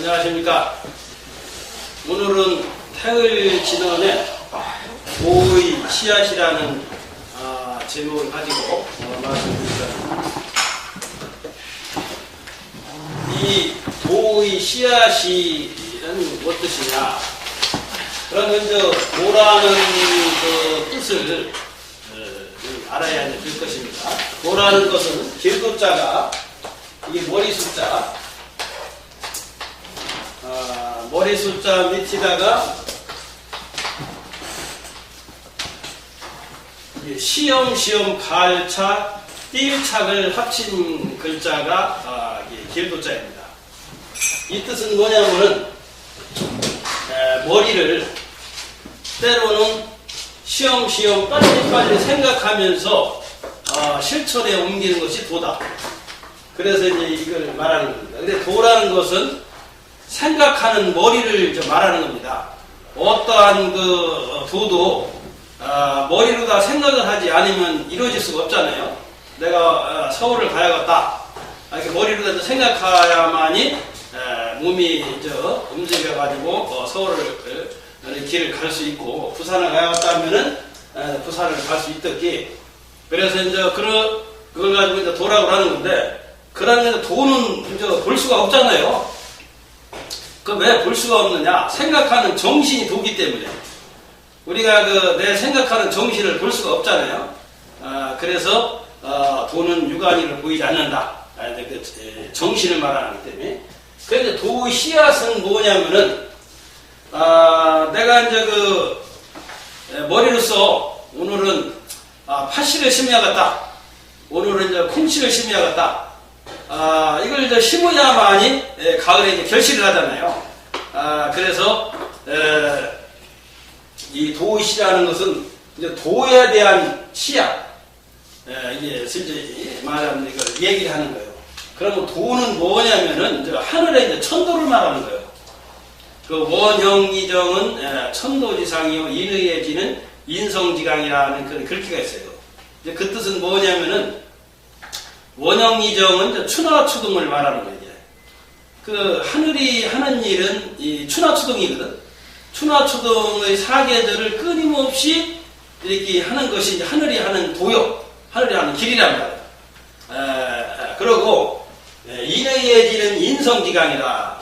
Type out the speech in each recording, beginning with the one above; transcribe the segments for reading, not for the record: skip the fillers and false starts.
안녕하십니까. 오늘은 태을 진원의 도의 씨앗이라는 제목을 가지고 말씀드리겠습니다. 이 도의 씨앗이는 무엇이냐? 그러면 도라는 그 뜻을 알아야 될 것입니다. 도라는 것은 길도자가 이게 머리 숫자, 머리 숫자 밑에다가 시험, 갈차, 띨착을 합친 글자가 길도자입니다. 이 뜻은 뭐냐면은 머리를 때로는 시험 빨리 생각하면서 실천에 옮기는 것이 도다. 그래서 이제 이걸 말하는 겁니다. 근데 도라는 것은 생각하는 머리를 말하는 겁니다. 어떠한 그 도도 머리로 다 생각을 하지 않으면 이루어질 수가 없잖아요. 내가 서울을 가야겠다. 이렇게 머리로 다 생각해야만이 몸이 움직여가지고 서울을 길을 갈 수 있고, 부산을 가야겠다 하면은 부산을 갈 수 있듯이. 그래서 이제 그걸 가지고 이제 도라고 하는 건데, 그러면 도는 이제 볼 수가 없잖아요. 그 왜 볼 수가 없느냐? 생각하는 정신이 도기 때문에. 우리가 내 생각하는 정신을 볼 수가 없잖아요. 그래서 도는 육안이를 보이지 않는다. 정신을 말하기 때문에. 그런데 도의 씨앗은 뭐냐면은 내가 이제 머리로서 오늘은 팥씨를 심어야겠다. 오늘은 이제 콩씨를 심어야겠다. 이걸 이제 심어야만이 가을에 이제 결실을 하잖아요. 그래서 이 도씨라는 것은 이제 도에 대한 씨앗, 이게 실제 말하면 이걸 얘기를 하는 거예요. 그러면 도는 뭐냐면은 이제 하늘의 이제 천도를 말하는 거예요. 그 원형이정은 천도지상이요, 인의예지는 인성지강이라는 그런 글귀가 있어요. 이제 그 뜻은 뭐냐면은 원형이정은 추나추동을 말하는 거예요. 그 하늘이 하는 일은 이 추나추동이거든. 추나추동의 사계들을 끊임없이 이렇게 하는 것이 이제 하늘이 하는 도요, 하늘이 하는 길이란 말이에요. 그리고 인의예지는 인성지강이다.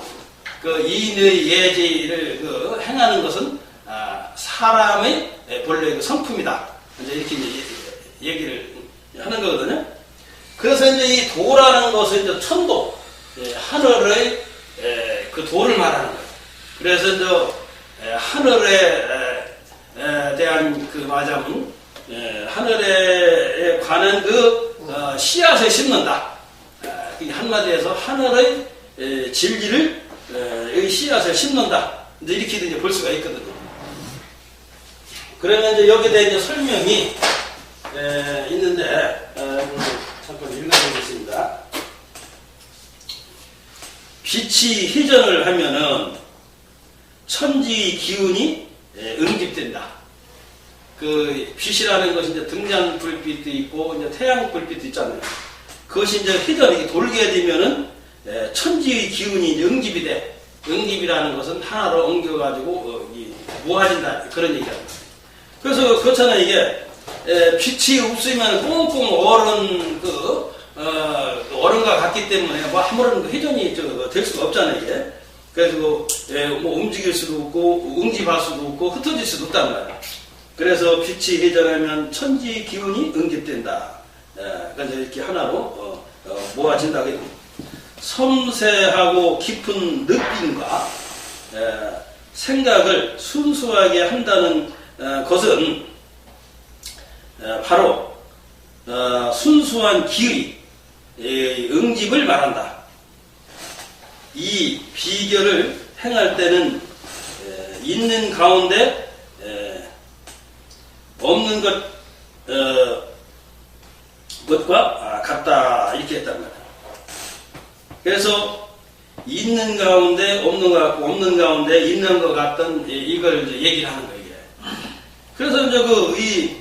그 인의예지를 행하는 것은 사람의 본래 그 성품이다. 이제 이렇게 이제 얘기를 하는 거거든요. 그래서 이제 이 도라는 것은 이제 천도, 하늘의 그 도를 말하는 거예요. 그래서 이제 하늘에 대한 그 말하자면 하늘에 관한 그 씨앗을 심는다. 한마디에서 하늘의 진리를 여기 씨앗을 심는다. 이제 이렇게 이제 볼 수가 있거든요. 그러면 이제 여기에 대한 이제 설명이 있는데 잠깐 읽어보겠습니다. 빛이 희전을 하면은 천지의 기운이 응집된다. 그 빛이라는 것이 이제 등잔 불빛도 있고 이제 태양 불빛도 있잖아요. 그것이 이제 희전이 돌게 되면은 천지의 기운이 이제 응집이 돼. 응집이라는 것은 하나로 옮겨가지고 모아진다. 그런 얘기합니다. 그래서 그렇잖아요. 이게 빛이 없으면 꽁꽁 얼은 얼음과 같기 때문에 뭐 아무런 회전이 될 수가 없잖아요. 이게. 그래서 뭐 움직일 수도 없고 응집할 수도 없고 흩어질 수도 없단 말이에요. 그래서 빛이 회전하면 천지의 기운이 응집된다. 그래서 이렇게 하나로 모아진다. 섬세하고 깊은 느낌과 생각을 순수하게 한다는 것은 바로 순수한 기의 응집을 말한다. 이 비결을 행할 때는 있는 가운데 없는 것과 같다. 이렇게 했단 말이에요. 그래서 있는 가운데 없는 것 같고 없는 가운데 있는 것 같던 이걸 이제 얘기를 하는 거예요. 그래서 이제 이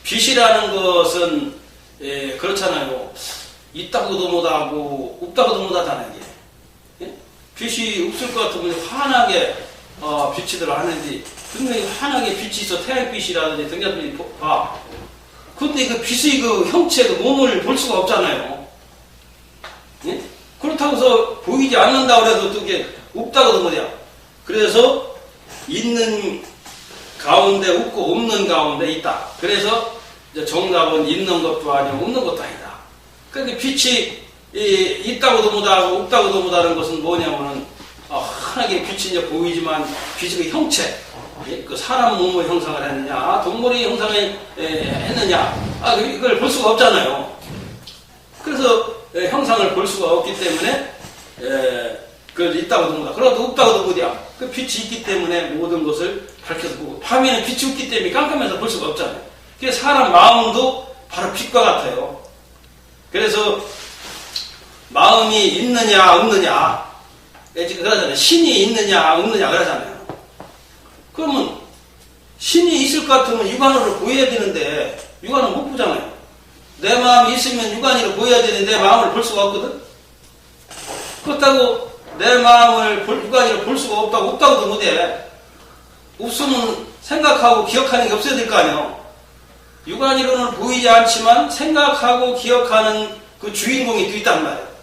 빛이라는 것은 그렇잖아요. 있다고도 못하고 없다고도 못하잖아요. 이게. 빛이 없을 것 같으면 환하게 빛이들 하는데 분명히 환하게 빛이 있어. 태양빛이라든지 등장빛이 봐. 근데 그 빛의 그 형체, 그 몸을 볼 수가 없잖아요. 예? 그렇다고 해서 보이지 않는다고 해도 또 이게 없다고도 뭐냐. 그래서 있는 가운데 없고 없는 가운데 있다. 그래서 이제 정답은 있는 것도 아니고 없는 것도 아니다. 그러니까 빛이 있다고도 못하고 없다고도 못하는 것은 뭐냐면은 환하게 빛이 이제 보이지만 빛의 그 형체, 그 사람 몸의 형상을 했느냐, 동물의 형상을 했느냐, 이걸 볼 수가 없잖아요. 그래서 형상을 볼 수가 없기 때문에 그 있다고도 못하고, 그래도 없다고도 못이야. 그 빛이 있기 때문에 모든 것을 밝혀서 보고, 밤에는 빛이 없기 때문에 깜깜해서 볼 수가 없잖아요. 그래서 사람 마음도 바로 빛과 같아요. 그래서 마음이 있느냐 없느냐, 지금 그러잖아요. 신이 있느냐 없느냐 그러잖아요. 그러면 신이 있을 것 같으면 육안으로 보여야 되는데 육안은 못 보잖아요. 내 마음이 있으면 육안으로 보여야 되는데 내 마음을 볼 수가 없거든. 그렇다고 내 마음을 육안으로 볼 수가 없다고도 못해. 없으면 생각하고 기억하는 게 없어야 될 거 아니에요. 육안으로는 보이지 않지만 생각하고 기억하는 그 주인공이 또 있단 말이에요.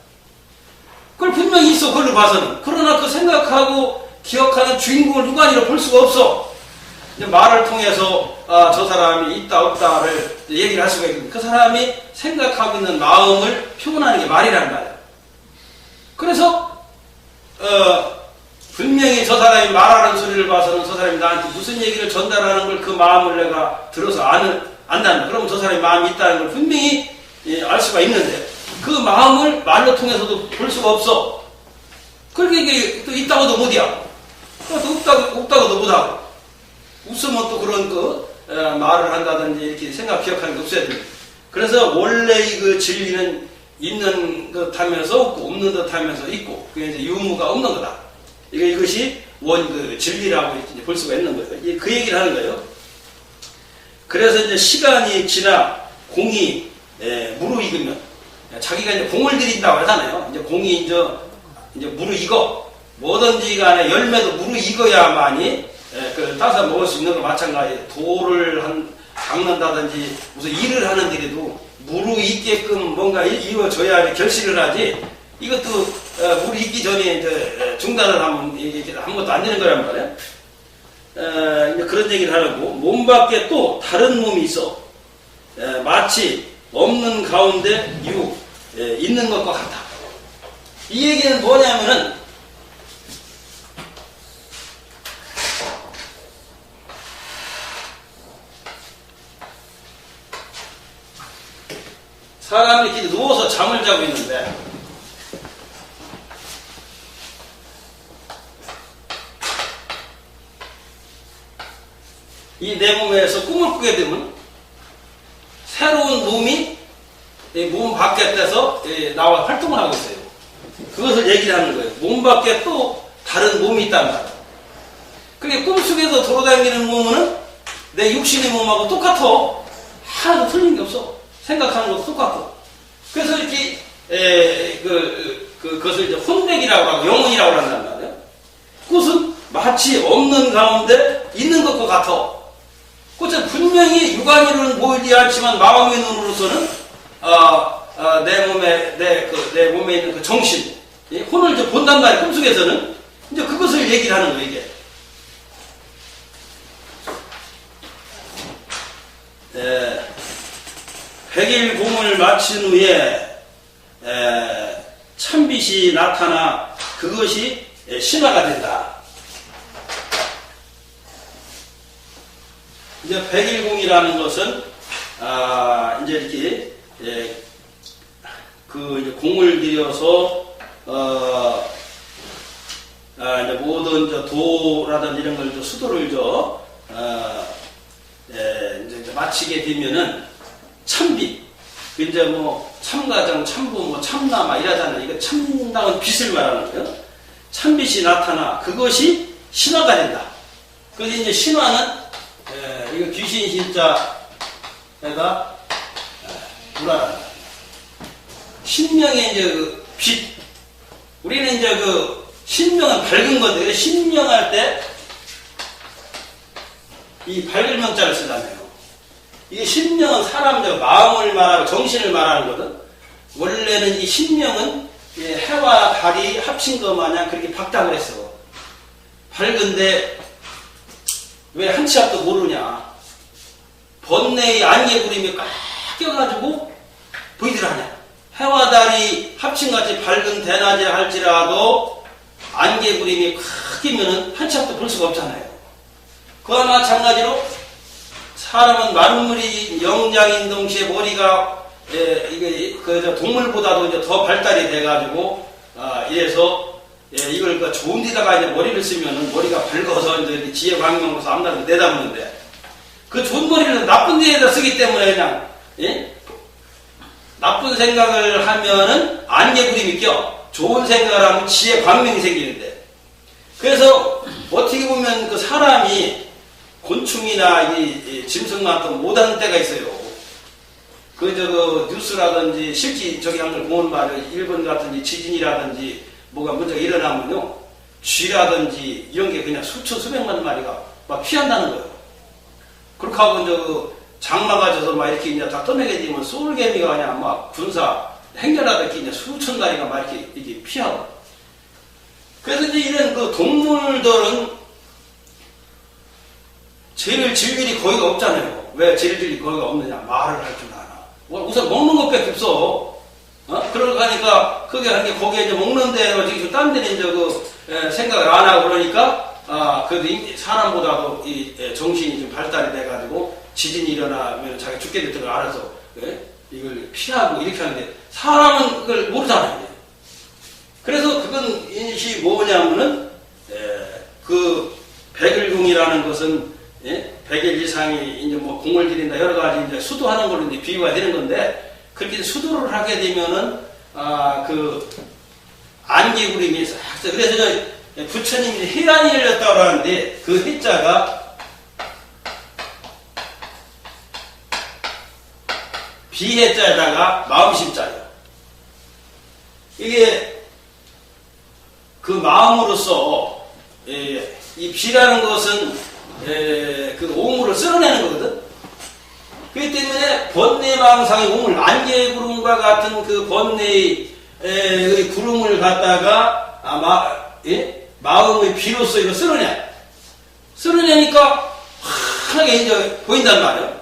그걸 분명히 있어, 그걸 봐서는. 그러나 그 생각하고 기억하는 주인공을 육안으로 볼 수가 없어. 이제 말을 통해서 저 사람이 있다 없다를 얘기를 할 수가 있거든요. 그 사람이 생각하고 있는 마음을 표현하는 게 말이란 말이에요. 그래서 분명히 저 사람이 말하는 소리를 봐서는 저 사람이 나한테 무슨 얘기를 전달하는 걸 그 마음을 내가 들어서 안다는. 그러면 저 사람이 마음이 있다는 걸 분명히 알 수가 있는데 그 마음을 말로 통해서도 볼 수가 없어. 그렇게 이게 또 있다고도 못이야. 또 없다고도 못하고. 웃으면 또 그런 말을 한다든지 이렇게 생각, 기억하는 게 없어야 돼. 그래서 원래 그 진리는 있는 듯 하면서 없고, 없는 듯 하면서 있고, 그게 이제 유무가 없는 거다. 이것이 진리라고 이제 볼 수가 있는 거예요. 그 얘기를 하는 거예요. 그래서 이제 시간이 지나 공이 무르익으면, 자기가 이제 공을 들인다고 하잖아요. 이제 공이 이제 무르익어. 뭐든지 간에 열매도 무르익어야만이 따서 먹을 수 있는 거 마찬가지예요. 돌을 닦는다든지 무슨 일을 하는데도 무르익게끔 뭔가 이루어져야 결실을 하지. 이것도 무르익기 전에 이제 중단을 하면 이게 아무것도 안 되는 거란 말이에요. 이제 그런 얘기를 하려고. 몸 밖에 또 다른 몸이 있어. 마치 없는 가운데 있는 것과 같다. 이 얘기는 뭐냐면은 사람이 이렇게 누워서 잠을 자고 있는데 이 내 몸에서 꿈을 꾸게 되면 새로운 몸이 몸 밖에서 나와 활동을 하고 있어요. 그것을 얘기를 하는 거예요. 몸 밖에 또 다른 몸이 있단 말이에요. 그게 꿈속에서 돌아다니는 몸은 내 육신의 몸하고 똑같아. 하나도 틀린 게 없어. 생각하는 것도 똑같고. 그래서 이렇게 그것을 이제 혼백이라고 하고 영혼이라고 한단 말이에요. 그것은 마치 없는 가운데 있는 것과 같아. 그것은 분명히 육안으로는 보이지 않지만 마음의 눈으로서는 내 몸에 있는 그 정신, 혼을 이제 본단 말이에요. 꿈속에서는 이제 그것을 얘기를 하는 거예요. 이게. 백일공을 마친 후에 참빛이 나타나 그것이 신화가 된다. 이제 백일공이라는 것은 이제 이렇게 이제 공을 들여서 이제 모든 도라든지 이런 걸 수도를 이제 마치게 되면은 참빛, 이제 참가정, 참부, 참나마 이러잖아요. 이거 참다운 빛을 말하는 거예요. 참빛이 나타나 그것이 신화가 된다. 그래서 이제 신화는 이거 귀신 신자에다 불화한다. 신명의 이제 그 빛. 우리는 이제 그 신명은 밝은 건데, 신명할 때 이 밝을 명자를 쓰잖아요. 이게 신명은 사람의 마음을 말하고 정신을 말하는 거든. 원래는 이 신명은 해와 달이 합친 것 마냥 그렇게 박탁을 했어. 밝은데 왜 한치 앞도 모르냐. 번뇌의 안개구름이 꽉 껴가지고 보이질 않냐. 해와 달이 합친같이 밝은 대낮에 할지라도 안개구름이 꽉 끼면은 한치 앞도 볼 수가 없잖아요. 그와 마찬가지로 사람은 만물이 영장인 동시에 머리가 이게 동물보다도 이제 더 발달이 돼가지고 이래서 이걸 좋은 데다가 이제 머리를 쓰면은 머리가 밝아서 이제 지혜 광명으로서 앞날을 내다보는데 그 좋은 머리를 나쁜 데에다 쓰기 때문에 그냥 나쁜 생각을 하면은 안개구름이 껴. 좋은 생각을 하면 지혜 광명이 생기는데 그래서 어떻게 보면 그 사람이 곤충이나 이 짐승만큼 못하는 때가 있어요. 그 뉴스라든지 실제 저기 한걸 보면 말이에요. 일본 같은 지진이라든지 뭐가 문제가 일어나면요. 쥐라든지 이런 게 그냥 수천 수백만 마리가 막 피한다는 거예요. 그렇게 하고 장마가 져서 막 이렇게 이제 다 떠내게 되면 소울개미가 그냥 막 군사 행렬하듯이 이제 수천 마리가 막 이렇게 피하고. 그래서 이제 이런 그 동물들은 죄를 질 일이 거의 없잖아요. 왜 죄를 질 일이 거의 없느냐? 말을 할 줄 아나. 우선 먹는 것밖에 없어. 그러고 하니까 그게 하는 게 거기에 이제 먹는 데로 지금 딴 데는 이제 생각을 안 하고 그러니까 그래도 사람보다도 이 정신이 좀 발달이 돼가지고 지진이 일어나면 자기가 죽게 될 줄 알아서 이걸 피하고 이렇게 하는데 사람은 그걸 모르잖아요. 그래서 그건 인시 뭐냐면은 그 백일궁이라는 것은 백일 이상이 이제 뭐 공을 들인다 여러 가지 이제 수도하는 걸로 이제 비유가 되는 건데 그렇게 수도를 하게 되면은 그 안개구름이 싹 그래서 부처님이 해안이 열렸다고 하는데 그 해자가 비해자에다가 마음심자예요. 이게 그 마음으로서 이 비라는 것은 그 오물을 쓸어내는 거거든. 그렇기 때문에 번뇌망상의 오물, 안개구름과 같은 그 번뇌의 구름을 갖다가 마음의 비로서 이거 쓸어내니까 환하게 이제 보인단 말이야.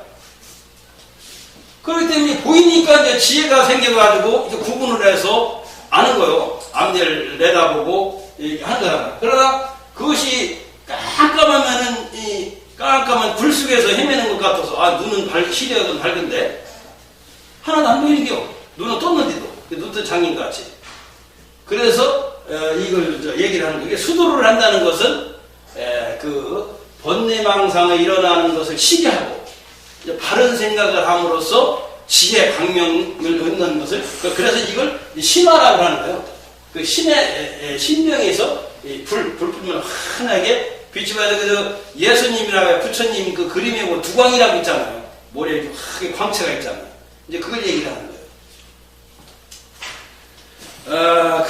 그렇기 때문에 보이니까 이제 지혜가 생겨가지고 이제 구분을 해서 아는 거요. 앞니를 내다보고 하는 거란 그러나 그것이 깜깜하면은 이 깜깜한 불 속에서 헤매는 것 같아서 눈은 시력은 밝은데 하나도 안 보이는겨. 눈은 떴는데도 눈뜬 장인같이. 그래서 이걸 얘기를 하는 거예요. 수도를 한다는 것은 그 번뇌망상에 일어나는 것을 시기하고 바른 생각을 함으로써 지혜 강명을 얻는 것을 그래서 이걸 신화라고 하는 거예요. 그 신명에서 불빛을 환하게 빛이 봐서 예수님이나 부처님 그 그림에 뭐 두광이라고 있잖아요. 모래에 크게 광채가 있잖아요. 이제 그걸 얘기를 하는 거예요.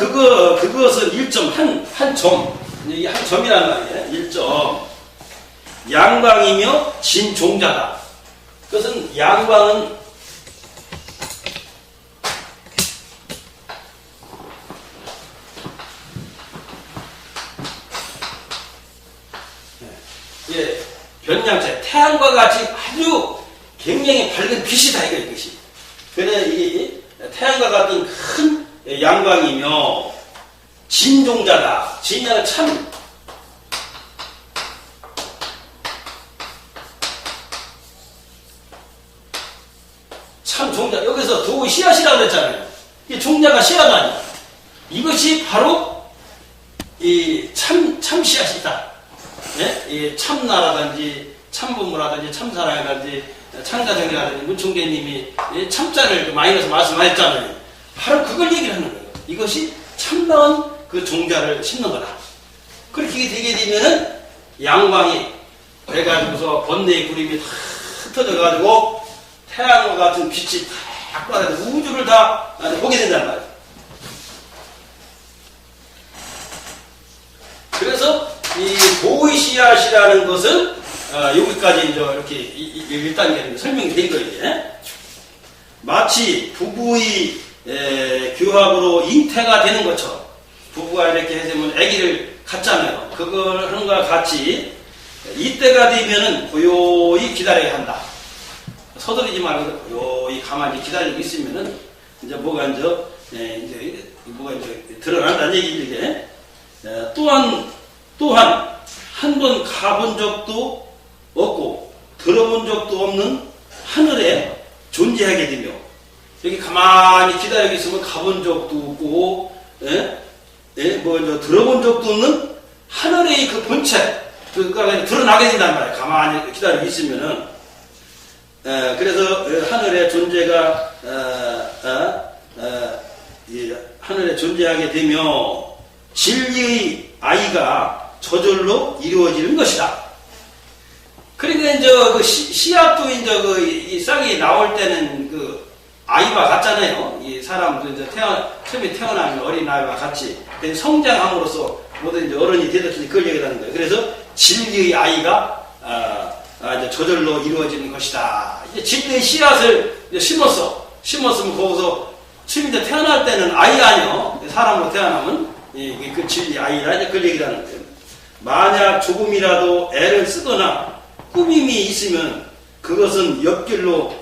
그것은 1점, 한 점. 이게 한 점이란 말이에요. 1점. 양광이며 진종자다. 그것은 양광은 변양체, 태양과 같이 아주 굉장히 밝은 빛이다, 이것이. 그래, 이 태양과 같은 큰 양광이며, 진종자다. 진양은 참 종자. 여기서 도의 씨앗이라고 그랬잖아요. 이 종자가 씨앗 아니야. 이것이 바로 이 참 씨앗이다. 이 참나라든지 참부모라든지 참사라든지 창자정이라든지 문충계님이 참자를 많이 넣어서 말씀하셨잖아요. 바로 그걸 얘기를 하는 거예요. 이것이 참나은 그 종자를 심는 거다. 그렇게 되게 되면은 양광이 돼가지고서 번뇌의 구름이 다 흩어져가지고 태양과 같은 빛이 탁 받아서 우주를 다 보게 된단 말이에요. 그래서 이 보이씨앗이라는 것은 여기까지 이제 이렇게 1단계로 설명이 된 거예요. 마치 부부의 교합으로 잉태가 되는 것처럼 부부가 이렇게 해서면 아기를 갖잖아요. 그걸 하는 것과 같이 이때가 되면은 고요히 기다려야 한다. 서두르지 말고 고요히 가만히 기다리고 있으면은 이제 뭐가 이제 뭐가 이제 드러난다는 얘기죠. 이게 또한 한 번 가본 적도 없고 들어본 적도 없는 하늘에 존재하게 되며 여기 가만히 기다리고 있으면 가본 적도 없고 들어본 적도 없는 하늘의 그 본체 그가 드러나게 된단 말이에요. 가만히 기다리고 있으면은 그래서 하늘의 존재가 하늘에 존재하게 되며 진리의 아이가 저절로 이루어지는 것이다. 그러니까 이제 그 씨앗도 이제 이 싹이 나올 때는 그 아이와 같잖아요. 이 사람도 이제 처음에 태어나면 어린 아이와 같이 성장함으로써 모든 이제 어른이 되듯이 그걸 얘기하는 거예요. 그래서 진리의 아이가 이제 저절로 이루어지는 것이다. 이제 진리의 씨앗을 이제 심었으면 거기서 처음 이제 태어날 때는 아이 아니요. 사람으로 태어나면 그 진리 아이라 이제 그걸 얘기하는 거예요. 만약 조금이라도 애를 쓰거나 꾸밈이 있으면 그것은 옆길로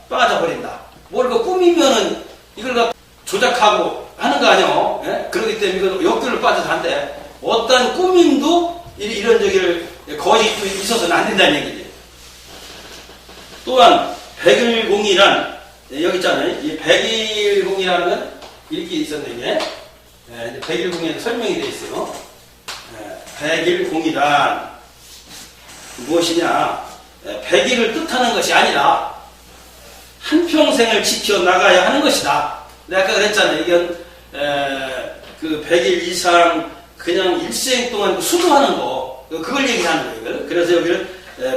빠져버린다. 뭘 그 꾸미면은 이걸 조작하고 하는 거 아니요. 예? 그렇기 때문에 이건 옆길로 빠져서 한대. 어떤 꾸밈도 이런 저기를 거짓도 있어서는 안 된다는 얘기지. 또한 백일공이란 여기 있잖아요. 이 백일공이라는 건 이렇게 있었는데 백일공에 설명이 되어 있어요. 백일공이란 무엇이냐? 백일을 뜻하는 것이 아니라 한평생을 지켜나가야 하는 것이다. 내가 아까 그랬잖아요. 이건 그 100일 이상 그냥 일생 동안 수도하는 거 그걸 얘기하는 거예요. 그래서 여기를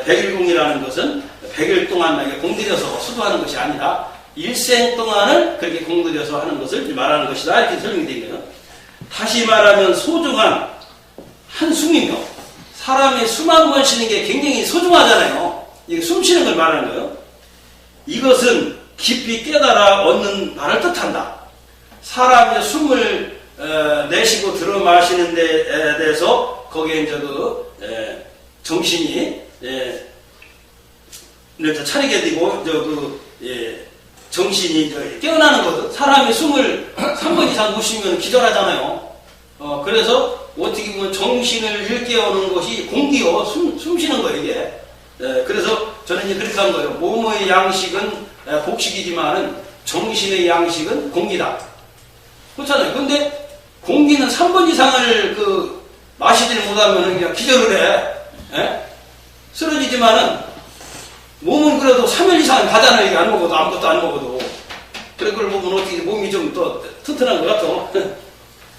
백일공이라는 것은 100일 동안 공들여서 수도하는 것이 아니라 일생 동안을 그렇게 공들여서 하는 것을 말하는 것이다. 이렇게 설명이 되는 거예요. 다시 말하면 소중한 한 숨이며 사람의 숨 한 번 쉬는 게 굉장히 소중하잖아요. 이게 숨 쉬는 걸 말하는 거예요. 이것은 깊이 깨달아 얻는 말을 뜻한다. 사람의 숨을 내쉬고 들어 마시는 데 대해서 거기에 이제 정신이 차리게 되고 정신이 이제 깨어나는 거거든. 사람의 숨을 3번 이상 못 쉬면 기절하잖아요. 그래서 어떻게 보면 정신을 일깨우는 것이 공기요. 숨 쉬는 거예요, 이게. 그래서 저는 이제 그렇게 한 거예요. 몸의 양식은 복식이지만은 정신의 양식은 공기다. 그렇잖아요. 근데 공기는 3번 이상을 마시지를 못하면 그냥 기절을 해. 예? 쓰러지지만은 몸은 그래도 3일 이상은 가잖아요. 이게 안 먹어도 아무것도 안 먹어도. 그래 그걸 보면 어떻게 몸이 좀 더 튼튼한 것 같아.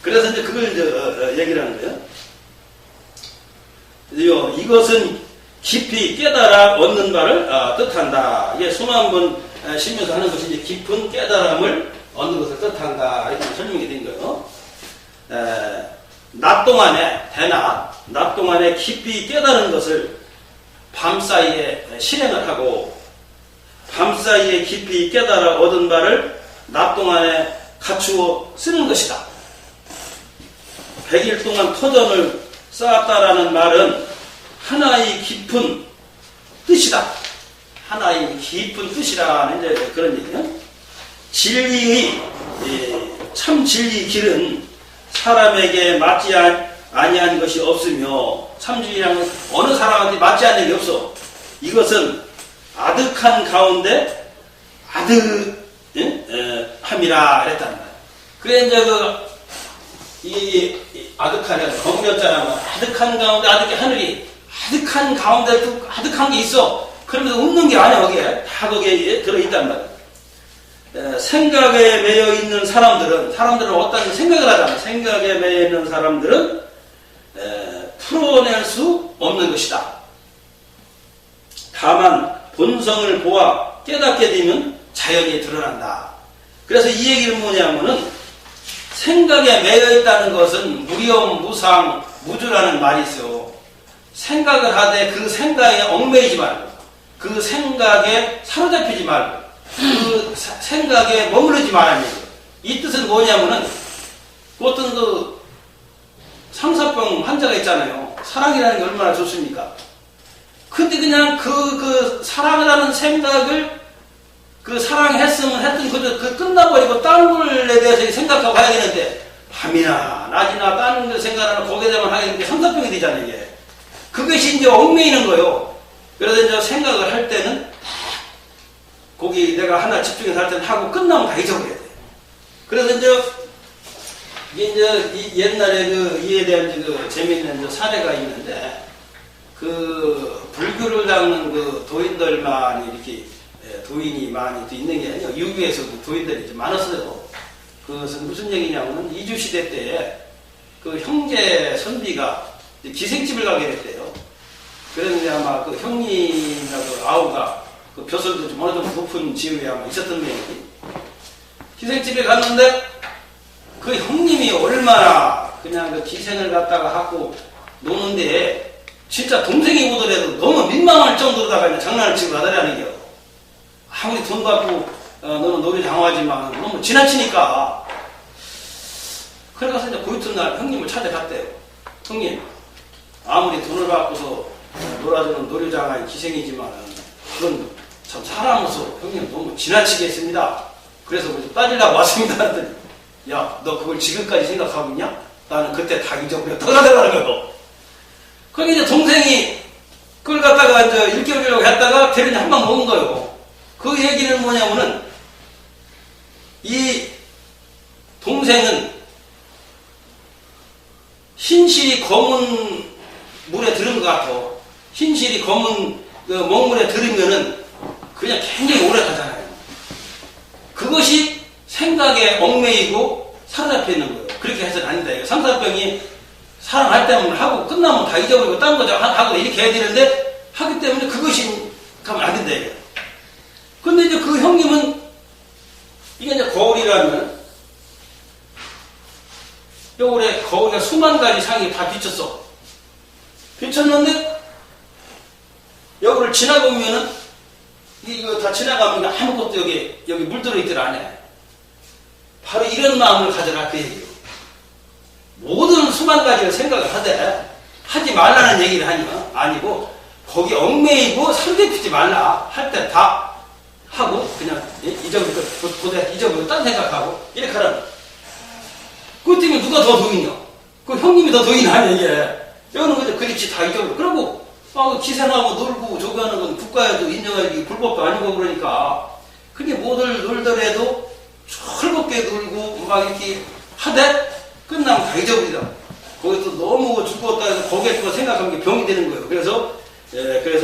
그래서 이제 그걸 이제 얘기를 하는 거예요. 이것은 깊이 깨달아 얻는 바를 뜻한다. 이게 숨 한 번 쉬면서 하는 것이 이제 깊은 깨달음을 얻는 것을 뜻한다. 이렇게 설명이 된 거예요. 낮 동안에 낮 동안에 깊이 깨달은 것을 밤 사이에 실행을 하고 밤 사이에 깊이 깨달아 얻은 바를 낮 동안에 갖추어 쓰는 것이다. 100일 동안 터전을 쌓았다라는 말은 하나의 깊은 뜻이다. 하나의 깊은 뜻이라는 이제 그런 얘기예요. 진리의 참 진리 길은 사람에게 맞지 아니한 것이 없으며 참 진리라는 어느 사람한테 맞지 않는 게 없어. 이것은 아득한 가운데 아득함이라 그랬단 말이야. 그래 이제 이 아득한 검렸잖아. 아득한 가운데 아득한 하늘이 아득한 가운데도 아득한 게 있어. 그러면서 없는 게 아니야. 거기에 다 거기에 들어있단 말이야. 생각에 매여 있는 사람들은 어떤 생각을 하잖아. 생각에 매여 있는 사람들은 풀어낼 수 없는 것이다. 다만 본성을 보아 깨닫게 되면 자연히 드러난다. 그래서 이 얘기는 뭐냐면은 생각에 매여 있다는 것은 무념, 무상, 무주라는 말이 있어요. 생각을 하되 그 생각에 얽매이지 말고, 그 생각에 사로잡히지 말고, 그 생각에 머무르지 말라는 얘기예요. 이 뜻은 뭐냐면은, 어떤 그 상사병 환자가 있잖아요. 사랑이라는 게 얼마나 좋습니까? 근데 그냥 그 사랑을 하는 생각을 그 사랑했으면 했던 그 끝나버리고 딴 걸에 대해서 생각하고 가야 되는데, 밤이나 낮이나 다른 걸 생각하는 거기에 대해만 하게 되는 게 상사병이 되잖아요, 이게. 그것이 이제 얽매이는 거예요. 그래서 이제 생각을 할 때는 거기 내가 하나 집중해서 할 때는 하고 끝나면 다 잊어버려야 돼. 그래서 이제 옛날에 이에 대한 그 재미있는 사례가 있는데, 그 불교를 닦는 그 도인들만 이렇게 도인이 많이 또 있는 게 아니고 유교에서도 도인들이 좀 많았어요. 그것은 무슨 얘기냐면은 이주시대 때에 그 형제 선비가 기생집을 가게 됐대요. 그랬는데 아마 그 형님이나 그 아우가 그 벼슬도 좀 어느 정도 높은 지위에 아마 있었던 모양이지. 기생집에 갔는데 그 형님이 얼마나 그냥 그 기생을 갖다가 하고 노는데 진짜 동생이 보더라도 너무 민망할 정도로다가 그냥 장난을 치고 나다라는 게요. 아무리 돈 받고 너는 놀이 장화하지만 너무 지나치니까. 그래서 이제 그 이튿날 형님을 찾아갔대요. 형님, 아무리 돈을 받고서 놀아주는 놀이장화의 기생이지만 그건 참 사람으로서 형님 너무 지나치게 했습니다. 그래서 좀 따지려고 왔습니다. 하더니, 야, 너 그걸 지금까지 생각하고 있냐? 나는 그때 다 잊어버렸다. 그러더라는 거예요. 그러니까 이제 동생이 그걸 갖다가 이제 일깨우려고 했다가 대련이 한 방 먹은 거예요. 그 얘기는 뭐냐면은, 이 동생은 흰실이 검은 물에 들은 것 같아. 흰실이 검은 그 먹물에 들으면은 그냥 굉장히 오래 가잖아요. 그것이 생각에 얽매이고 사로잡혀 있는 거예요. 그렇게 해서는 안 된다. 상사병이 사랑할 때만 하고 끝나면 다 잊어버리고 딴 거 하고 이렇게 해야 되는데, 하기 때문에 그것이 가면 안 된다. 이게. 근데 이제 그 형님은 이게 이제 거울이라면 겨울에 거울에 수만 가지 상이 다 비쳤어. 비쳤는데 여기를 지나보면은 이거 다 지나가면 아무것도 여기 물들어 있들 안에. 바로 이런 마음을 가져라 그 얘기예요. 모든 수만 가지를 생각을 하지 말라는 얘기를 아니고 거기 얽매이고 사로잡히지 말라 할 때 다 하고 그냥 잊어버리고 딴 생각하고 이렇게 하라는. 그것 때문에 누가 더 도인이요? 그 형님이 더 도인 아니야 이게. 여기는 그냥 그립지 다 잊어버리고. 그러고 기생하고 놀고 저거 하는 건 국가에도 인정하기 불법도 아니고 그러니까 그게 뭐들 놀더라도 즐겁게 놀고 막 이렇게 하되 끝나면 다 잊어버리다. 거기서 너무 죽었다 해서 거기에 또 생각하는 게 병이 되는 거예요. 그래서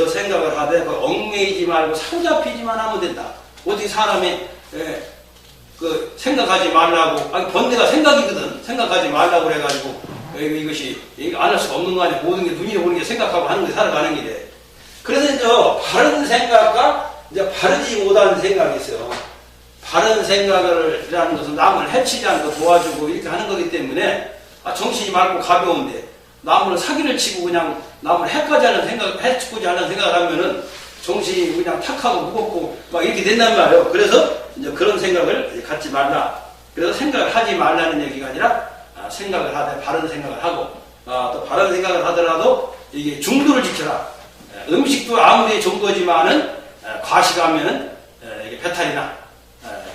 생각을 하되 얽매이지 말고 사로잡히지만 하면 된다. 어떻게 사람이 그 생각하지 말라고, 번뇌가 생각이거든. 생각하지 말라고 그래가지고 이것이 안 할 수가 없는 거 아니야. 모든 게 눈이 오는 게 생각하고 하는 게 살아가는 길에. 그래서 이제 바른 생각과 이제 바르지 못하는 생각이 있어요. 바른 생각이라는 것은 남을 해치지 않고 도와주고 이렇게 하는 거기 때문에 정신이 맑고 가벼운데, 남을 사기를 치고 그냥 남을 해치고자 하는 생각을 하면은 정신이 그냥 탁하고 무겁고 막 이렇게 된단 말이에요. 그래서 이제 그런 생각을 갖지 말라. 그래서 생각을 하지 말라는 얘기가 아니라 생각을 하되 바른 생각을 하고, 또 바른 생각을 하더라도 이게 중도를 지켜라. 음식도 아무리 좋은 거지만은 과식하면은 이게 배탈이 나.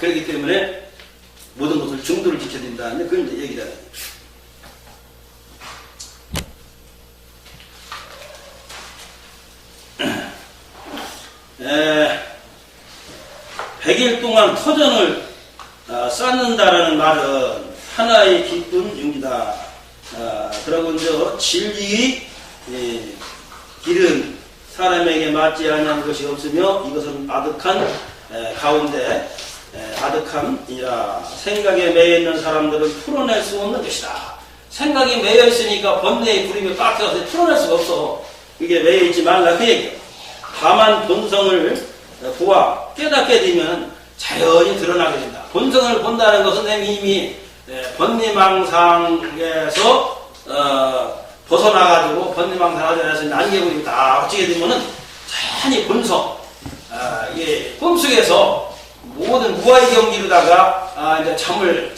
그렇기 때문에 모든 것을 중도를 지켜야 된다는 그런 얘기다. 100일 동안 터전을 쌓는다라는 말은 하나의 기쁜 용기다. 그러고 이제 진리의 길은 사람에게 맞지 않는 것이 없으며 이것은 아득한 가운데 아득함이라. 생각에 매여 있는 사람들은 풀어낼 수 없는 것이다. 생각이 매여 있으니까 번뇌의 구름이 빡쳐서 풀어낼 수가 없어. 이게 매여 있지 말라 그 얘기야. 다만 본성을 보아 깨닫게 되면 자연히 드러나게 된다. 본성을 본다는 것은 이미 번뇌망상에서 벗어나가지고 번뇌망상하자해서 안개구리 다 어찌게 되면은 천히 본성, 이게 꿈속에서 모든 무아의 경지로다가 이제 잠을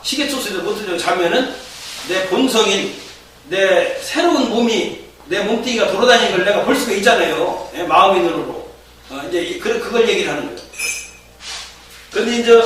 시계초소에도 못 들려 자면은 내 본성인 내 새로운 몸이 내 몸뚱이가 돌아다니는 걸 내가 볼 수가 있잖아요. 예, 마음의 눈으로. 이제 그걸 얘기를 하는 거예요. 근데 이제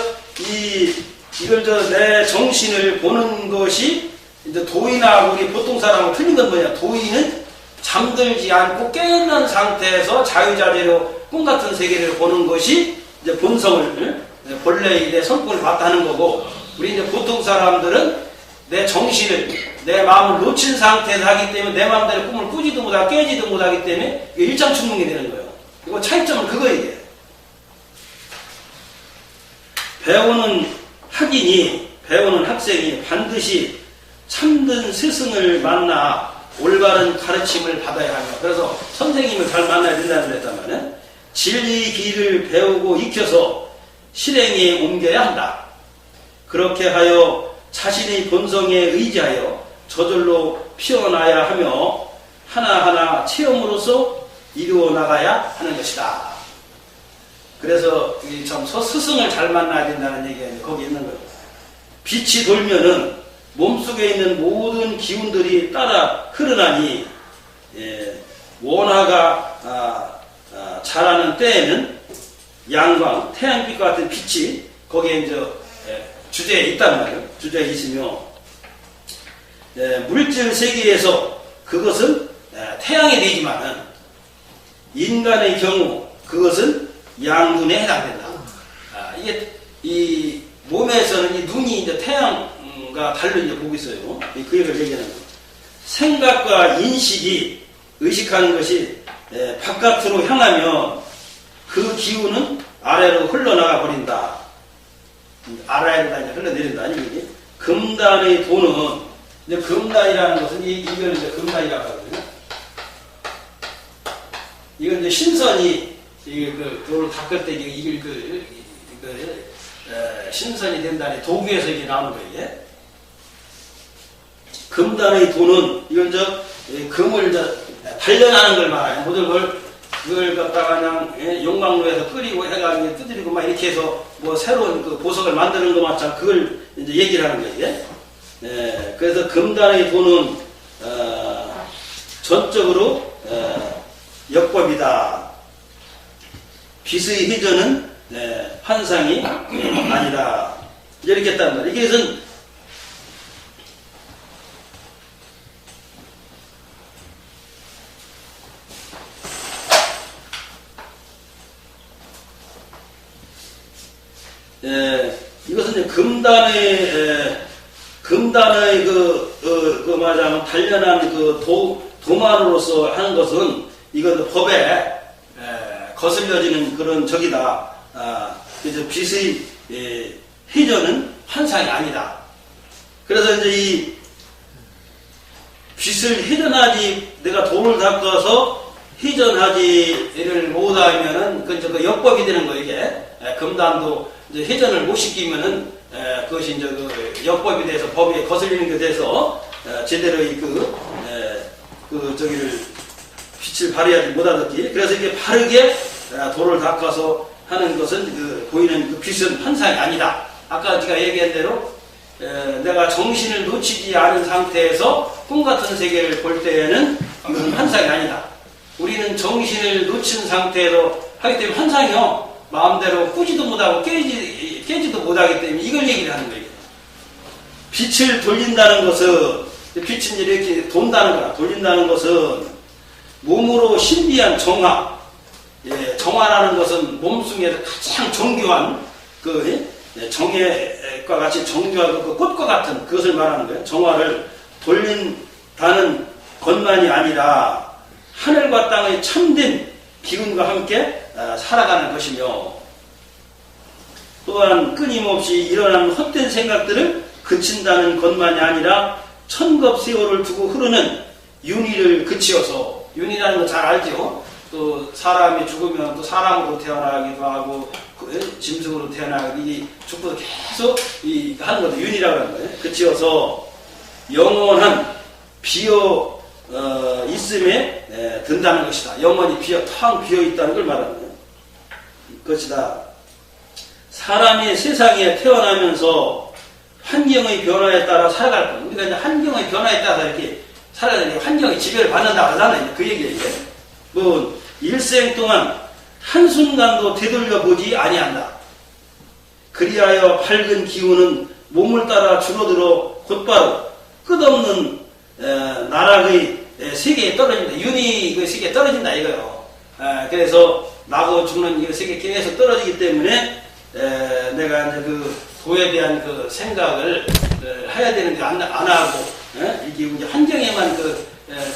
이걸 내 정신을 보는 것이 이제 도인하고 우리 보통 사람하고 틀린 건 뭐냐? 도인은 잠들지 않고 깨어난 상태에서 자유자재로 꿈 같은 세계를 보는 것이 이제 본성을 본래의 내 성품을 봤다는 거고, 우리 이제 보통 사람들은 내 정신을 내 마음을 놓친 상태에서 하기 때문에 내 마음대로 꿈을 꾸지도 못하고 깨지도 못하기 때문에 일장춘몽이 되는 거예요. 이거 차이점은 그거예요. 배우는 학생이 반드시 참된 스승을 만나 올바른 가르침을 받아야 합니다. 그래서 선생님을 잘 만나야 된다는 했다면 진리 길을 배우고 익혀서 실행에 옮겨야 한다. 그렇게 하여 자신의 본성에 의지하여 저절로 피어나야 하며 하나하나 체험으로서 이루어 나가야 하는 것이다. 그래서 참 스승을 잘 만나야 된다는 얘기가 거기 있는 거예요. 빛이 돌면은 몸속에 있는 모든 기운들이 따라 흐르나니, 원화가 자라는 때에는 양광, 태양빛과 같은 빛이 거기에 이제 주제에 있단 말이에요. 주제에 있으며, 물질 세계에서 그것은 태양이 되지만은 인간의 경우 그것은 양눈에 해당된다. 이게 이 몸에서는 이 눈이 이제 태양과 달로 이제 보고 있어요. 그 얘기를 얘기하는 거예요. 생각과 인식이 의식하는 것이 바깥으로 향하면 그 기운은 아래로 흘러나가 버린다. 아래로 이제 흘러내린다. 아니면 금단의 도는, 이제 금단이라는 것은 이걸 이제 금단이라고 하거든요. 이건 이제 신선이 돌을 닦을 때 신선이 된다니 도구에서 이게 나오는 거예요. 금단의 도는 이건 금을 단련하는 걸 말해요. 모든 그걸 갖다가 그냥 용광로에서 끓이고 해가지고 두드리고 막 이렇게 해서 뭐 새로운 그 보석을 만드는 것 마찬가지 그걸 이제 얘기를 하는 거예요. 그래서 금단의 도는 전적으로 역법이다. 빛의 회전은 환상이 아니다. 이렇게 했단 말이에요. 이것은 이것은 금단의 말하자면 단련한 도만으로서 하는 것은 이건 법에 거슬려지는 그런 적이다. 그래서 빛의 회전은 환상이 아니다. 그래서 이제 이 빛을 회전하지, 내가 돌을 닦아서 회전하지를 못하면은 그 역법이 되는 거예요. 이게 금단도 이제 회전을 못 시키면은 그것이 이제 그 역법이 돼서 법에 거슬리는 게 돼서 제대로의 저기를 빛을 발휘하지 못하듯이, 그래서 이게 바르게 돌을 닦아서 하는 것은 보이는 그 빛은 환상이 아니다. 아까 제가 얘기한 대로 내가 정신을 놓치지 않은 상태에서 꿈 같은 세계를 볼 때에는 이건 환상이 아니다. 우리는 정신을 놓친 상태에서 하기 때문에 환상이요, 마음대로 꾸지도 못하고 깨지도 못하기 때문에 이걸 얘기를 하는 거예요. 빛을 돌린다는 것은, 빛은 이렇게 돈다는 거야. 돌린다는 것은 몸으로 신비한 정화, 정화라는 것은 몸속에서 가장 정교한 정예과 같이 정교한 그 꽃과 같은 그것을 말하는 거예요. 정화를 돌린다는 것만이 아니라 하늘과 땅의 참된 기운과 함께 살아가는 것이며, 또한 끊임없이 일어나는 헛된 생각들을 그친다는 것만이 아니라 천겁세월을 두고 흐르는 윤희를 그치어서, 윤희라는 거 잘 알죠? 또 사람이 죽으면 또 사람으로 태어나기도 하고 짐승으로 태어나기, 이 죽고도 계속 하는 것도 윤희라고 하는 거예요. 그치어서 영원한 비어 있음에 든다는 것이다. 영원히 텅 비어 있다는 걸 말하는 것이다. 사람이 세상에 태어나면서 환경의 변화에 따라 살아갈 것. 우리가 이제 환경의 변화에 따라서 이렇게 살아가는 환경의 지배를 받는다 하잖아요. 그 얘기예요. 뭐 일생 동안 한순간도 되돌려 보지 아니한다. 그리하여 밝은 기운은 몸을 따라 줄어들어 곧바로 끝없는 나락의 세계에 떨어진다. 윤이 그 세계에 떨어진다 이거요. 그래서 나고 죽는 이 세계에 계속 떨어지기 때문에 내가 이제 그 도에 대한 그 생각을 해야 되는데 안 하고 이게 이제 환경에만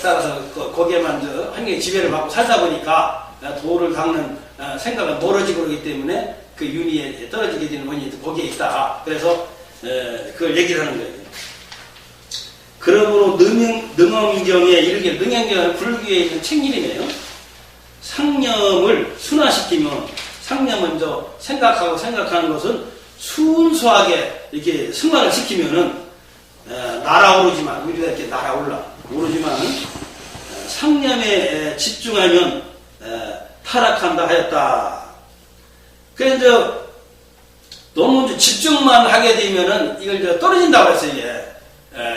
따라서 거기에만 환경의 지배를 받고 살다 보니까 도를 닦는 생각은 멀어지고 그러기 때문에 그 윤희에 떨어지게 되는 원인이 거기에 있다. 그래서 그걸 얘기를 하는 거예요. 그러므로 능엄경에 이르게 능엄경은 불교에 있는 책임이네요. 상념을 순화시키면 상념은 생각하는 것은 순수하게 이렇게 승화를 시키면은 날아오르지만 우리가 이렇게 오르지만 상념에 집중하면 타락한다 하였다. 그래서 너무 집중만 하게 되면은 이걸 떨어진다고 했어요.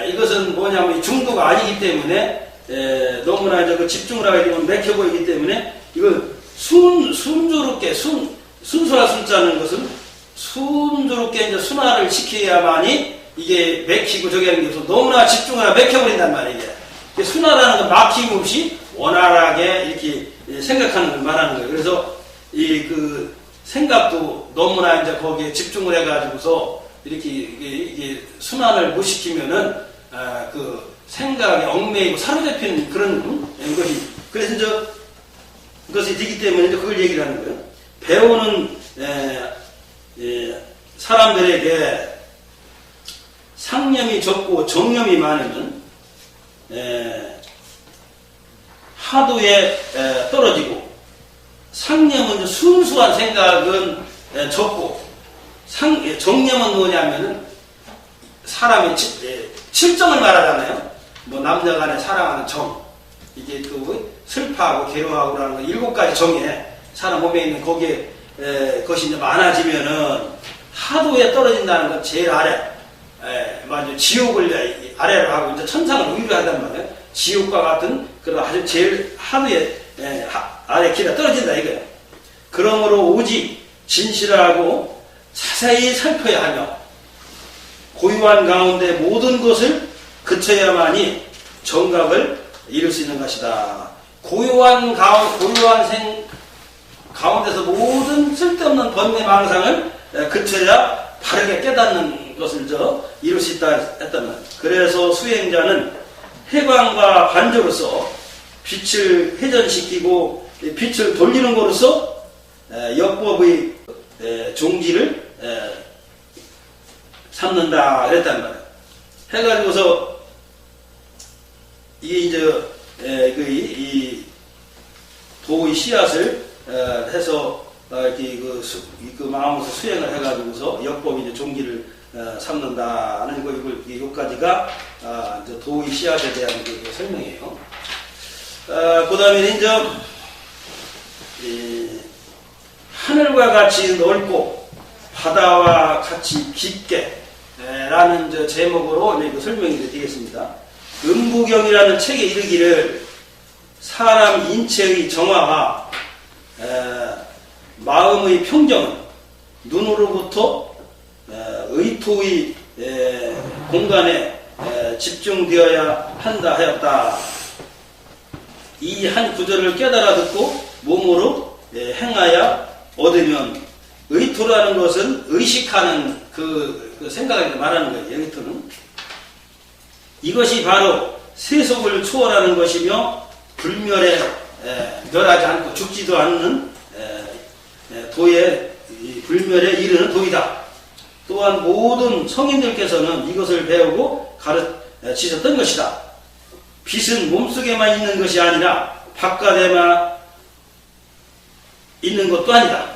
이것은 뭐냐면 중도가 아니기 때문에 너무나 그 집중을 하게 되면 맥혀 보이기 때문에 이걸 순조롭게 순수할 순자는 것은 순조롭게 이제 순화를 시켜야만이 이게 맥히고 저기 하는 게 없어. 너무나 집중하다 맥혀버린단 말이에요. 순화라는 건 막힘 없이 원활하게 이렇게 생각하는 걸 말하는 거예요. 그래서 그 생각도 너무나 이제 거기에 집중을 해가지고서 이게 순환을 못 시키면은 그 생각에 얽매이고 사로잡히는 그런 것이 그래서 이제 그것이 되기 때문에 이제 그걸 얘기를 하는 거예요. 배우는 사람들에게 상념이 적고 정념이 많으면 하도에 떨어지고 상념은 순수한 생각은 적고 정념은 뭐냐면은 사람의 칠정을 말하잖아요. 뭐 남녀 간에 사랑하는 정 이게 그 슬퍼하고 괴로워하고라는 거 7가지 정에 사람 몸에 있는 거기에 것이 이제 많아지면은 하도에 떨어진다는 건 제일 아래 맞아 지옥을 아래로 하고 이제 천상을 위로 한단 말이에요. 지옥과 같은 그런 아주 제일 하도에 아래 길에 떨어진다 이거예요. 그러므로 오직 진실하고 자세히 살펴야 하며 고유한 가운데 모든 것을 그쳐야만이 정각을 이룰 수 있는 것이다. 고유한 가운데서 모든 쓸데없는 번뇌망상을 그쳐야 바르게 깨닫는 것을 이룰 수 있다 했단 말이에요. 그래서 수행자는 해광과 관조로서 빛을 회전시키고 빛을 돌리는 것으로서 역법의 종지를 삼는다 그랬단 말이에요. 해가지고서 이게 이제 이 도의 씨앗을 해서 이렇게 그 마음으로 수행을 해가지고서 역법이 이제 종기를 삼는다는 거 이걸 여기까지가 이제 도의 씨앗에 대한 그 설명이에요. 그 다음에 이제 하늘과 같이 넓고 바다와 같이 깊게 라는 제목으로 그 설명이 되겠습니다. 음부경이라는 책에 이르기를 사람 인체의 정화와 마음의 평정은 눈으로부터 의토의 공간에 집중되어야 한다 하였다. 이 한 구절을 깨달아 듣고 몸으로 행하여 얻으면 의토라는 것은 의식하는 그 생각을 말하는 거예요. 의토는 이것이 바로 세속을 초월하는 것이며 불멸에 멸하지 않고 죽지도 않는 도의 불멸에 이르는 도이다. 또한 모든 성인들께서는 이것을 배우고 가르치셨던 것이다. 빛은 몸속에만 있는 것이 아니라 바깥에만 있는 것도 아니다.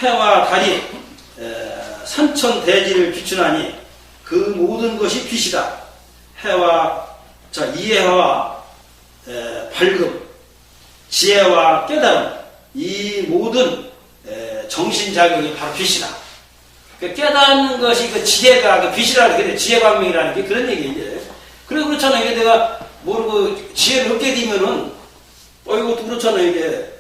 해와 달이 산천대지를 비추나니 그 모든 것이 빛이다. 해와 자, 이해와 밝음, 지혜와 깨달음, 이 모든 정신작용이 바로 빛이다. 깨닫는 것이 그 지혜가 그 빛이라는 게 지혜광명이라는 게 그런 얘기예요. 그래서 그렇잖아요. 이게 내가 모르고 지혜를 얻게 되면은 이것도 그렇잖아요. 이게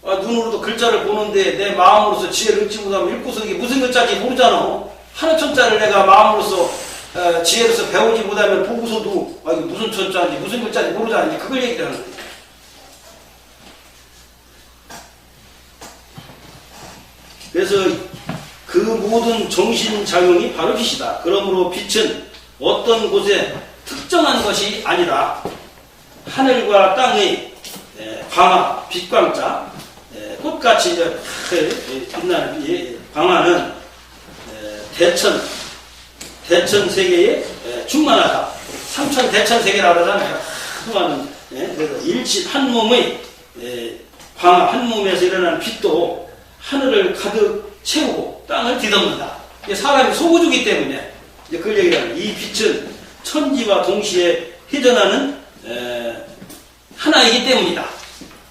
눈으로도 글자를 보는데 내 마음으로서 지혜를 얻지 못하면 읽고서 이게 무슨 글자인지 모르잖아. 하나 천자를 내가 마음으로서 지혜로서 배우지 못하면 보고서도 이게 무슨 천자인지 무슨 글자인지 모르잖아. 그걸 얘기를 하는 거예요. 그래서 그 모든 정신작용이 바로 빛이다. 그러므로 빛은 어떤 곳에 특정한 것이 아니라 하늘과 땅의 광화, 빛광자, 꽃같이 이제 빛나는 광화는 대천 세계에 충만하다. 삼천 대천 세계라고 하잖아요. 수많은 그래서 일치 한 몸의 광화, 한 몸에서 일어나는 빛도 하늘을 가득 채우고 땅을 뒤덮는다. 사람이 소구주기 때문에 이제 그걸 얘기하는 이 빛은 천지와 동시에 회전하는 하나이기 때문이다.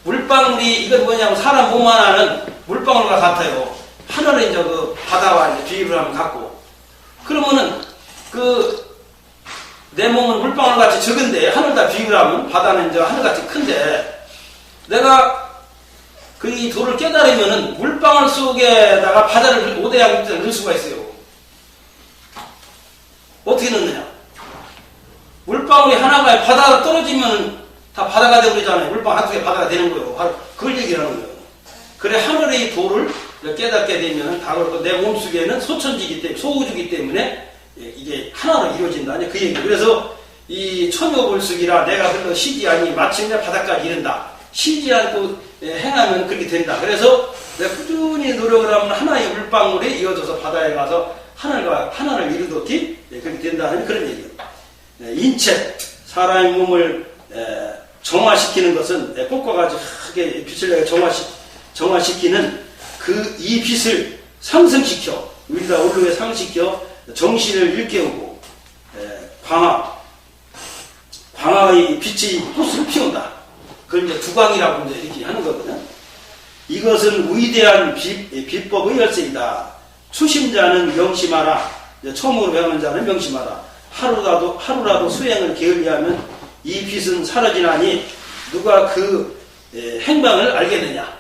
물방울이 이건 뭐냐면 사람 몸 하나는 물방울과 같아요. 하늘은 이제 그 바다와 이제 비유를 하면 같고, 그러면은 내 몸은 물방울 같이 적은데 하늘과 비유를 하면 바다는 이제 하늘같이 큰데, 내가 이 도를 깨달으면은 물방울 속에다가 바다를 오대양 넣을 수가 있어요. 어떻게 넣느냐? 물방울이 하나가 바다로 떨어지면은 다 바다가 되버리잖아요. 물방울 한두 개 바다가 되는 거예요. 바로 그걸 얘기하는 거예요. 그래, 하늘의 도를 깨닫게 되면은 다 그렇고 내 몸속에는 소천지기 때문에, 소우주기 때문에 이게 하나로 이루어진다. 그 얘기. 그래서 이 천효불숙이라 내가 흘러 쉬지 아니 마침내 바다까지 이른다. 쉬지 않고 행하면 그렇게 된다. 그래서 내가 꾸준히 노력을 하면 하나의 물방울이 이어져서 바다에 가서 하나를 이루듯이 그렇게 된다는 그런 얘기예요. 인체, 사람의 몸을 정화시키는 것은 꽃과 같이 크게 빛을 내가 정화시키는 이 빛을 상승시켜, 위에다 올르게 상시켜 정신을 일깨우고 광화의 빛이 꽃을 피운다. 그걸 이제 두광이라고 이제 이렇게 하는 거거든요. 이것은 위대한 비법의 열쇠이다. 추심자는 명심하라. 처음으로 배우는 자는 명심하라. 하루라도 수행을 게을리하면 이 빛은 사라지나니 누가 그 행방을 알겠느냐.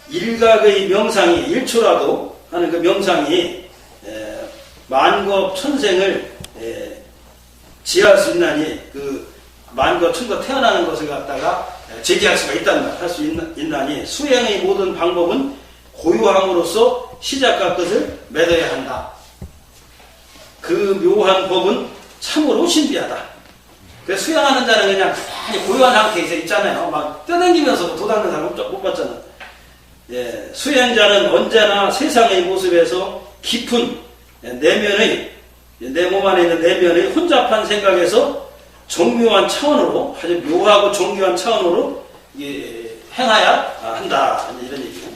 일각의 명상이 1초라도 하는 그 명상이 만겁 천생을 지할 수 있나니 그 만겁 천거 태어나는 것을 갖다가 제기할 수가 있단 말, 할 수 있나니 수행의 모든 방법은 고유함으로써 시작과 끝을 맺어야 한다. 그 묘한 법은 참으로 신비하다. 그래서 수행하는 자는 그냥 가만히 고유한 상태에서 있잖아요. 막 떠당기면서 도닦는 사람 못 봤잖아. 수행자는 언제나 세상의 모습에서 깊은 내면의, 내 몸 안에 있는 내면의 혼잡한 생각에서 정묘한 차원으로, 아주 묘하고 정교한 차원으로 행하야 한다. 이런 얘기예요.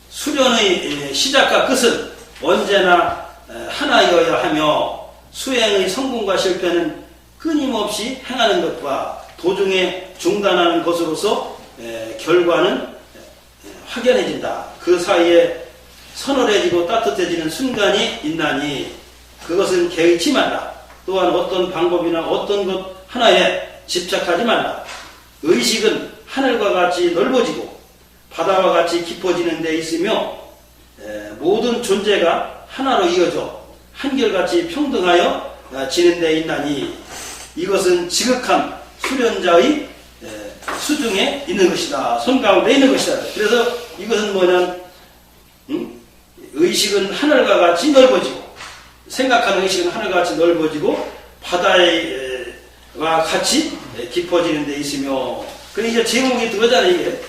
수련의 시작과 끝은 언제나 하나여야 하며 수행의 성공과 실패는 끊임없이 행하는 것과 도중에 중단하는 것으로서 결과는 확연해진다. 그 사이에 서늘해지고 따뜻해지는 순간이 있나니 그것은 개의치 말라. 또한 어떤 방법이나 어떤 것 하나에 집착하지 말라. 의식은 하늘과 같이 넓어지고 바다와 같이 깊어지는 데 있으며 모든 존재가 하나로 이어져 한결같이 평등하여 지는 데 있나니 이것은 지극한 수련자의 수중에 있는 것이다. 손 가운데 있는 것이다. 그래서 이것은 뭐냐면 의식은 하늘과 같이 넓어지고, 생각하는 의식은 하늘과 같이 넓어지고 바다와 같이 깊어지는 데 있으며, 그래 이제 제목이 그거잖아요. 이게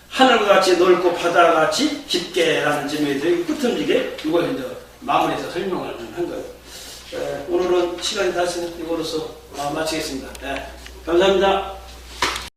하늘과 같이 넓고 바다와 같이 깊게라는 제목에서 끝음지게 이걸 이제 마무리해서 설명을 한 거예요. 오늘은 시간이 다 있으니 이거로서 마치겠습니다. 감사합니다.